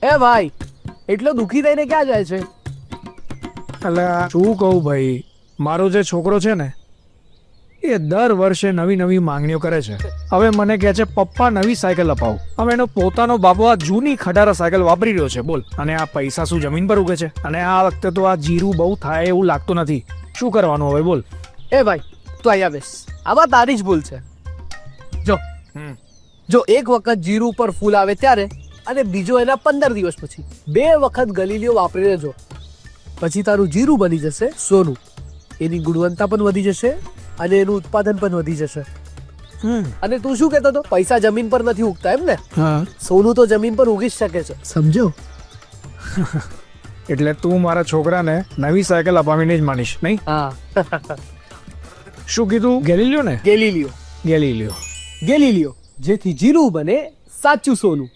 એ ભાઈ એટલો દુખી થઈને ક્યાં જાય છે? એટલે શું કહું ભાઈ, મારો જે છોકરો છે ને એ દર વર્ષે નવી નવી માંગણીઓ કરે છે. હવે મને કહે છે પપ્પા નવી સાયકલ અપાવો. હવે એનો પોતાનો બાપો આ જૂની ખટારા સાયકલ વાપરી રહ્યો છે બોલ, અને આ પૈસા શું જમીન પર ઉગે છે? અને આ વખતે તો આ જીરું બહુ થાય એવું લાગતું નથી. શું કરવાનું હવે બોલ? એ ભાઈ તું અહીંયા બેસ, આમાં તારી જ ભૂલ છે. જો એક વખત જીરું ઉપર ફૂલ આવે ત્યારે અને બીજો એના 15 દિવસ પછી 2 વખત ગલીલીઓ વાપરી લેજો, પછી તારું જીરું બની જશે સોનું. એની ગુણવત્તા પણ વધી જશે અને એનું ઉત્પાદન પણ વધી જશે. અને તું શું કહેતો હતો, પૈસા જમીન પર નથી ઉગતા એમ ને? સોનું તો જમીન પર ઉગી જ શકે છે, સમજો? એટલે તું મારા છોકરાને નવી સાયકલ અપાવીને જ માનીશ નહીં? હા. શું કીધું? ગેલીલિયો ને? Galileo Galileo. ગેલીલિયો, જેથી જીરું બને સાચું સોનું.